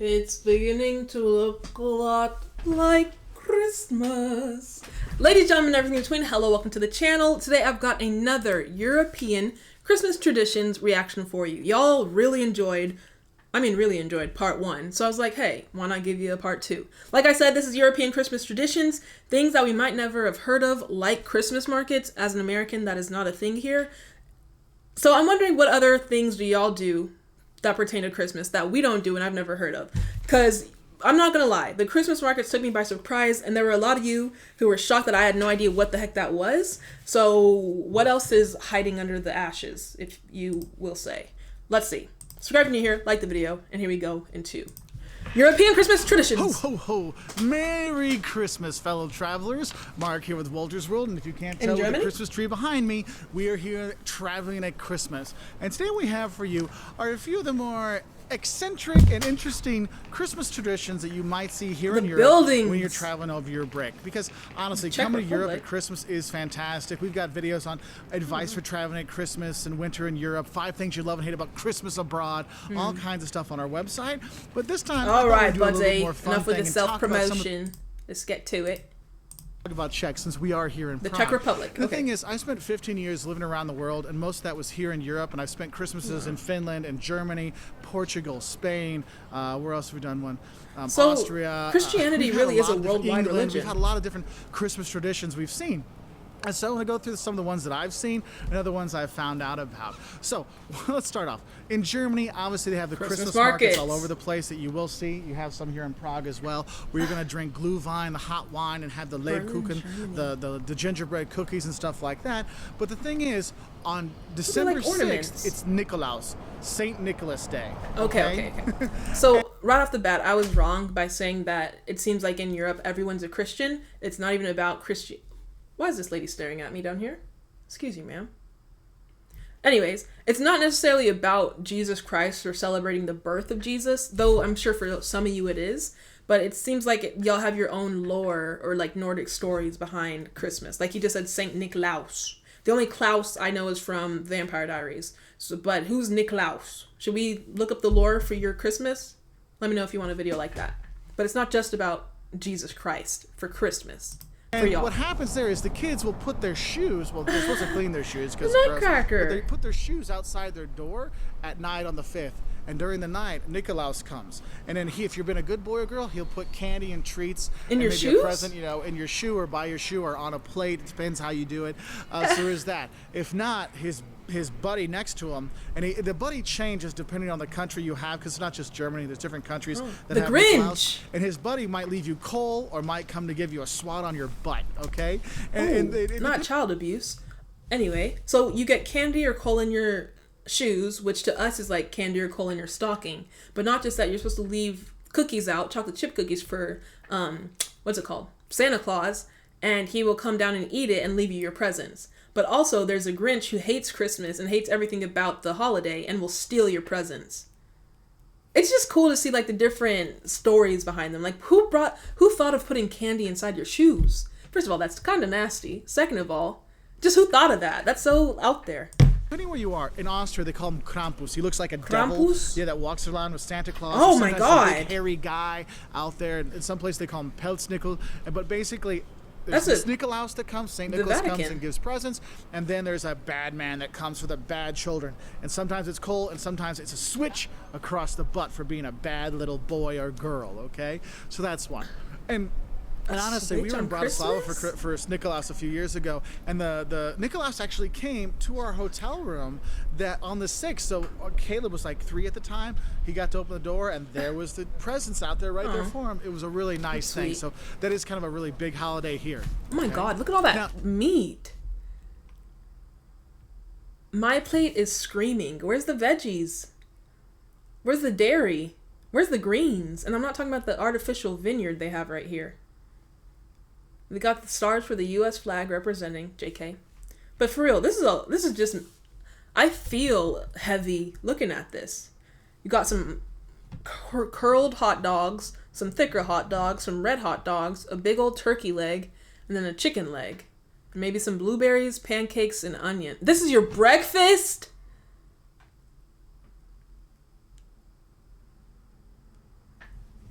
It's beginning to look a lot like Christmas. Ladies, gentlemen, everything in between, hello, welcome to the channel. Today I've got another European Christmas traditions reaction for you. Y'all really enjoyed part one. So I was like, hey, why not give you a part two? Like I said, this is European Christmas traditions, things that we might never have heard of, like Christmas markets. As an American, that is not a thing here. So I'm wondering, what other things do y'all do that pertain to Christmas that we don't do and I've never heard of? Because I'm not gonna lie, the Christmas markets took me by surprise, and there were a lot of you who were shocked that I had no idea what the heck that was. So what else is hiding under the ashes, if you will say? Let's see. Subscribe if you're new here, like the video, and here we go into European Christmas traditions. Ho, ho, ho. Merry Christmas, fellow travelers. Mark here with Walter's World, and if you can't tell with the Christmas tree behind me, we are here traveling at Christmas. And today we have for you are a few of the more eccentric and interesting Christmas traditions that you might see here in Europe when you're traveling over your break. Because honestly, coming to Europe at Christmas is fantastic. We've got videos on advice for traveling at Christmas and winter in Europe, 5 things you love and hate about Christmas abroad, all kinds of stuff on our website. But this time, all right, Buddy, enough with the self-promotion. Let's get to it. About Czech, since we are here in the Prague. Czech Republic. The thing is, I spent 15 years living around the world, and most of that was here in Europe, and I've spent Christmases in Finland and Germany, Portugal, Spain, where else have we done one? So Austria. Christianity really is a worldwide religion. We've had a lot of different Christmas traditions we've seen. And so I'm going to go through some of the ones that I've seen and other ones I've found out about. So let's start off. In Germany, obviously they have the Christmas markets all over the place that you will see. You have some here in Prague as well, where you're going to drink Glühwein, the hot wine, and have the Lebkuchen, the gingerbread cookies and stuff like that. But the thing is, on December 6th, it's Nikolaus, St. Nicholas Day. Okay. So right off the bat, I was wrong by saying that it seems like in Europe everyone's a Christian. It's not even about Christian. Why is this lady staring at me down here? Excuse you, ma'am. Anyways, it's not necessarily about Jesus Christ or celebrating the birth of Jesus, though I'm sure for some of you it is. But it seems like y'all have your own lore or like Nordic stories behind Christmas. Like you just said, Saint Nicolaus. The only Klaus I know is from Vampire Diaries. So, but who's Nicolaus? Should we look up the lore for your Christmas? Let me know if you want a video like that. But it's not just about Jesus Christ for Christmas. And what happens there is the kids will put their shoes, well, they're supposed to clean their shoes because they put their shoes outside their door at night on the 5th. And during the night, Nikolaus comes. And then if you've been a good boy or girl, he'll put candy and treats in your shoes? A present, in your shoe or by your shoe or on a plate. It depends how you do it. So there's that. If not, his buddy next to him, and the buddy changes depending on the country you have, because it's not just Germany, there's different countries that have Nikolaus. And his buddy might leave you coal or might come to give you a swat on your butt, okay? Not child abuse. Anyway, so you get candy or coal in your shoes, which to us is like candy or coal in your stocking. But not just that, you're supposed to leave cookies out, chocolate chip cookies for, what's it called? Santa Claus, and he will come down and eat it and leave you your presents. But also, there's a Grinch who hates Christmas and hates everything about the holiday and will steal your presents. It's just cool to see like the different stories behind them. Like who thought of putting candy inside your shoes? First of all, that's kind of nasty. Second of all, just who thought of that? That's so out there. Depending where you are, in Austria they call him Krampus. He looks like a devil. Yeah, that walks around with Santa Claus. Oh my God! A big hairy guy out there. In some places they call him Pelznickel. But basically, there's this Nikolaus that comes, St. Nicholas comes and gives presents, and then there's a bad man that comes for the bad children. And sometimes it's coal, and sometimes it's a switch across the butt for being a bad little boy or girl, okay? So that's one. And honestly, we were in Bratislava for Nikolaus a few years ago, and the Nikolaus actually came to our hotel room that on the 6th. So Caleb was like 3 at the time. He got to open the door, and there was the presents out there there for him. It was a really nice thing. So that is kind of a really big holiday here. Oh my God, look at all that meat. My plate is screaming. Where's the veggies? Where's the dairy? Where's the greens? And I'm not talking about the artificial vineyard they have right here. We got the stars for the U.S. flag representing JK. But for real, this is just, I feel heavy looking at this. You got some curled hot dogs, some thicker hot dogs, some red hot dogs, a big old turkey leg, and then a chicken leg. And maybe some blueberries, pancakes, and onion. This is your breakfast?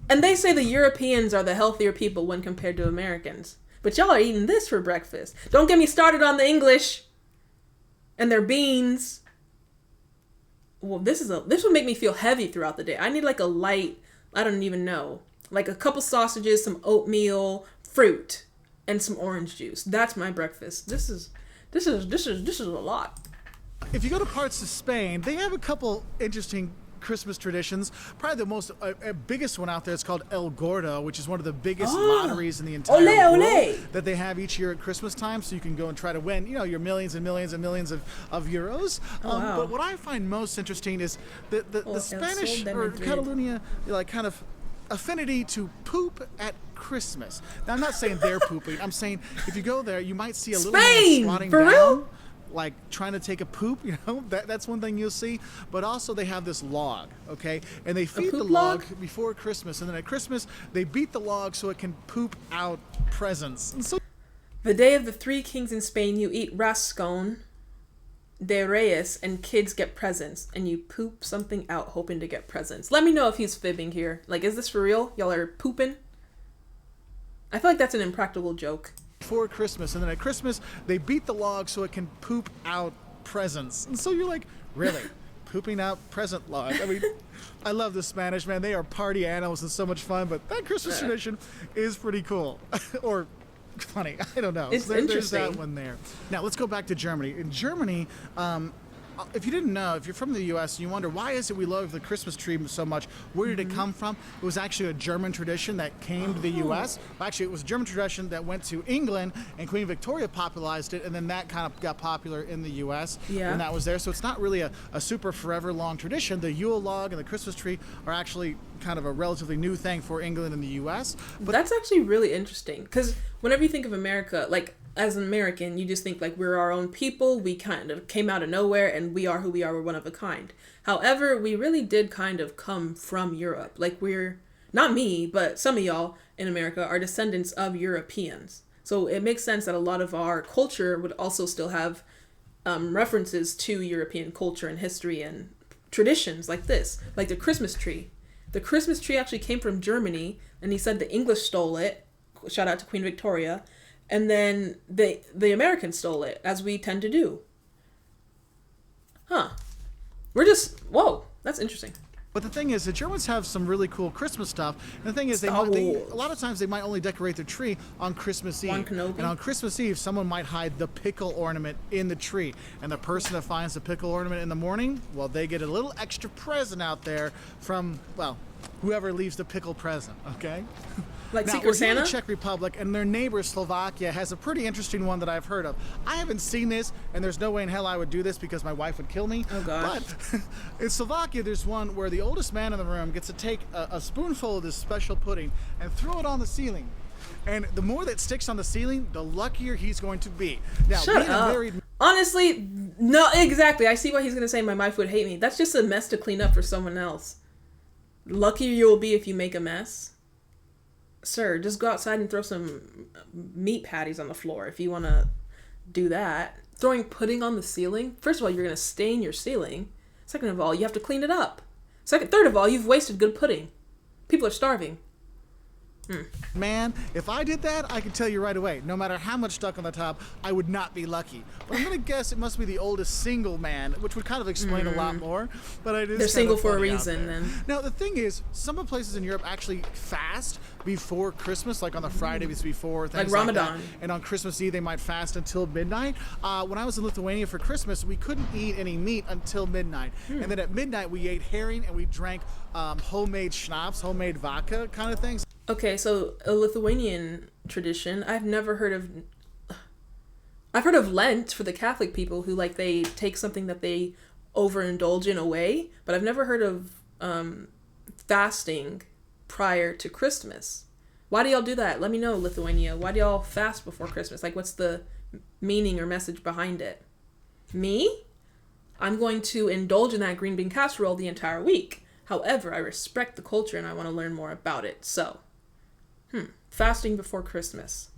And they say the Europeans are the healthier people when compared to Americans. But y'all are eating this for breakfast. Don't get me started on the English and their beans. Well, this would make me feel heavy throughout the day. I need like a light, I don't even know, like a couple sausages, some oatmeal, fruit, and some orange juice. That's my breakfast. This is a lot. If you go to parts of Spain, they have a couple interesting Christmas traditions. Probably the most biggest one out there is called El Gordo, which is one of the biggest lotteries in the entire world that they have each year at Christmas time. So you can go and try to win, your millions and millions and millions of euros. Wow. But what I find most interesting is the Spanish or Catalonia, kind of affinity to poop at Christmas. Now, I'm not saying they're pooping. I'm saying if you go there, you might see a little man squatting down. Real? Like trying to take a poop, that's one thing you'll see. But also they have this log, okay? And they feed the log before Christmas. And then at Christmas, they beat the log so it can poop out presents. And so the day of the Three Kings in Spain, you eat rascon de Reyes and kids get presents. And you poop something out hoping to get presents. Let me know if he's fibbing here. Like, is this for real? Y'all are pooping? I feel like that's an impractical joke. Before Christmas, and then at Christmas they beat the log so it can poop out presents. And so you're like, really? Pooping out present log? I mean, I love the Spanish, man. They are party animals and so much fun, but that Christmas tradition is pretty cool. Or funny, I don't know. It's interesting. There's that one there. Now let's go back to Germany. In Germany, if you didn't know, if you're from the U.S. and you wonder why is it we love the Christmas tree so much, where did it come from? It was actually a German tradition that came to the U.S. Actually, it was a German tradition that went to England, and Queen Victoria popularized it, and then that kind of got popular in the U.S. when that was there. So it's not really a super forever long tradition. The Yule log and the Christmas tree are actually kind of a relatively new thing for England and the U.S. But that's actually really interesting, because whenever you think of America, like, as an American, you just think like we're our own people. We kind of came out of nowhere and we are who we are. We're one of a kind. However, we really did kind of come from Europe. Like, we're, not me, but some of y'all in America are descendants of Europeans. So it makes sense that a lot of our culture would also still have references to European culture and history and traditions like this, like the Christmas tree. The Christmas tree actually came from Germany, and he said the English stole it. Shout out to Queen Victoria. And then the Americans stole it, as we tend to do. Huh. Whoa, that's interesting. But the thing is, the Germans have some really cool Christmas stuff. And the thing is, a lot of times they might only decorate their tree on Christmas Eve. And on Christmas Eve, someone might hide the pickle ornament in the tree. And the person that finds the pickle ornament in the morning, well, they get a little extra present out there from, well, whoever leaves the pickle present, okay? Like now, Secret Santa? Here in the Czech Republic, and their neighbor Slovakia has a pretty interesting one that I've heard of. I haven't seen this, and there's no way in hell I would do this because my wife would kill me. Oh, gosh. But in Slovakia, there's one where the oldest man in the room gets to take a spoonful of this special pudding and throw it on the ceiling. And the more that sticks on the ceiling, the luckier he's going to be. Now, Shut up. Honestly, no, exactly. I see what he's going to say. My wife would hate me. That's just a mess to clean up for someone else. Luckier you will be if you make a mess. Sir, just go outside and throw some meat patties on the floor if you want to do that. Throwing pudding on the ceiling? First of all, you're going to stain your ceiling. Second of all, you have to clean it up. Third of all, you've wasted good pudding. People are starving. Man, if I did that, I can tell you right away, no matter how much stuck on the top, I would not be lucky. But I'm going to guess it must be the oldest single man, which would kind of explain a lot more. But it is They're single for a reason, then. Now, the thing is, some of the places in Europe actually fast before Christmas, like on the Friday before, things like Ramadan. Like that. And on Christmas Eve, they might fast until midnight. When I was in Lithuania for Christmas, we couldn't eat any meat until midnight. And then at midnight, we ate herring and we drank homemade schnapps, homemade vodka kind of things. Okay, so a Lithuanian tradition. I've heard of Lent for the Catholic people who, like, they take something that they overindulge in away, but I've never heard of fasting prior to Christmas. Why do y'all do that? Let me know, Lithuania. Why do y'all fast before Christmas? Like, what's the meaning or message behind it? Me? I'm going to indulge in that green bean casserole the entire week. However, I respect the culture and I want to learn more about it. So, fasting before Christmas.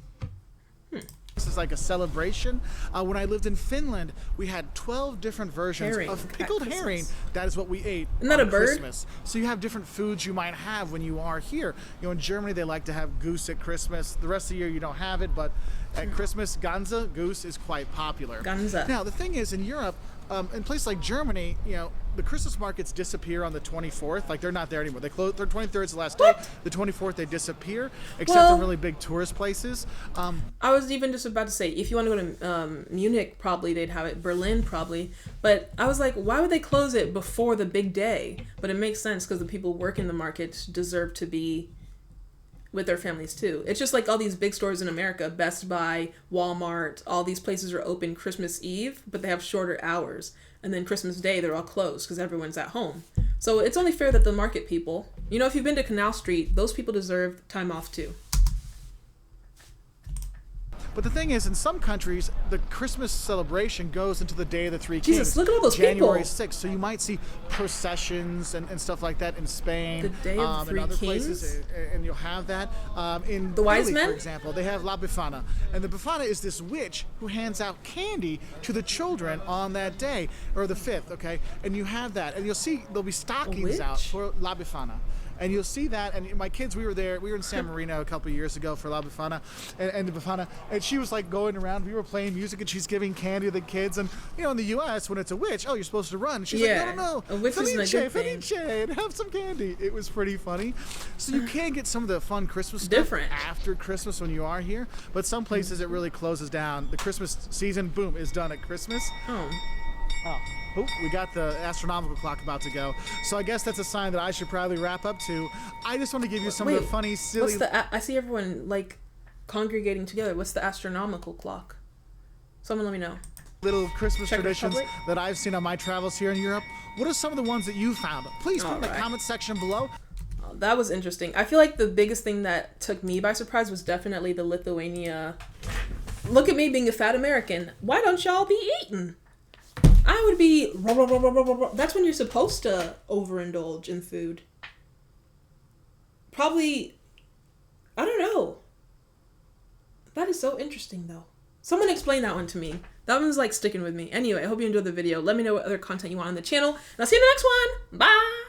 This is like a celebration. When I lived in Finland, we had 12 different versions of pickled herring. That is what we ate. Isn't that a bird? Christmas. So you have different foods you might have when you are here. You know, in Germany, they like to have goose at Christmas. The rest of the year, you don't have it, but at Christmas, Ganze, goose, is quite popular. Ganze. Now, the thing is, in Europe, in places like Germany, you know, the Christmas markets disappear on the 24th. Like, they're not there anymore. They close. The 23rd is the last day. The 24th, they disappear, except in really big tourist places. I was even just about to say, if you want to go to Munich, probably they'd have it. Berlin, probably. But I was like, why would they close it before the big day? But it makes sense because the people working the markets deserve to be with their families too. It's just like all these big stores in America, Best Buy, Walmart, all these places are open Christmas Eve, but they have shorter hours. And then Christmas Day, they're all closed because everyone's at home. So it's only fair that the market people, you know, if you've been to Canal Street, those people deserve time off too. But the thing is, in some countries, the Christmas celebration goes into the Day of the Three Kings. Jesus, look at all those January people. 6th. So you might see processions and stuff like that in Spain. The Day of the Three and other Kings? places, and you'll have that. In The Wise Italy, Men? for example, they have La Befana. And the Befana is this witch who hands out candy to the children on that day, or the 5th, okay? And you have that. And you'll see there'll be stockings out for La Befana. And you'll see that, and my kids, we were in San Marino a couple of years ago for La Befana, and the Befana, and she was like going around, we were playing music, and she's giving candy to the kids, and you know, in the U.S., when it's a witch, oh, you're supposed to run. She's like, no, a witch isn't a good thing. Felice, and have some candy. It was pretty funny. So you can get some of the fun Christmas stuff after Christmas when you are here, but some places it really closes down. The Christmas season, boom, is done at Christmas. Oh, we got the astronomical clock about to go. So I guess that's a sign that I should probably wrap up to. I just want to give you some of the funny, silly... I see everyone, like, congregating together. What's the astronomical clock? Someone let me know. Little Christmas traditions that I've seen on my travels here in Europe. What are some of the ones that you found? Please put in the comment section below. Oh, that was interesting. I feel like the biggest thing that took me by surprise was definitely the Lithuania... Look at me being a fat American. Why don't y'all be eating? I would be... That's when you're supposed to overindulge in food. Probably... I don't know. That is so interesting, though. Someone explain that one to me. That one's, like, sticking with me. Anyway, I hope you enjoyed the video. Let me know what other content you want on the channel. And I'll see you in the next one. Bye!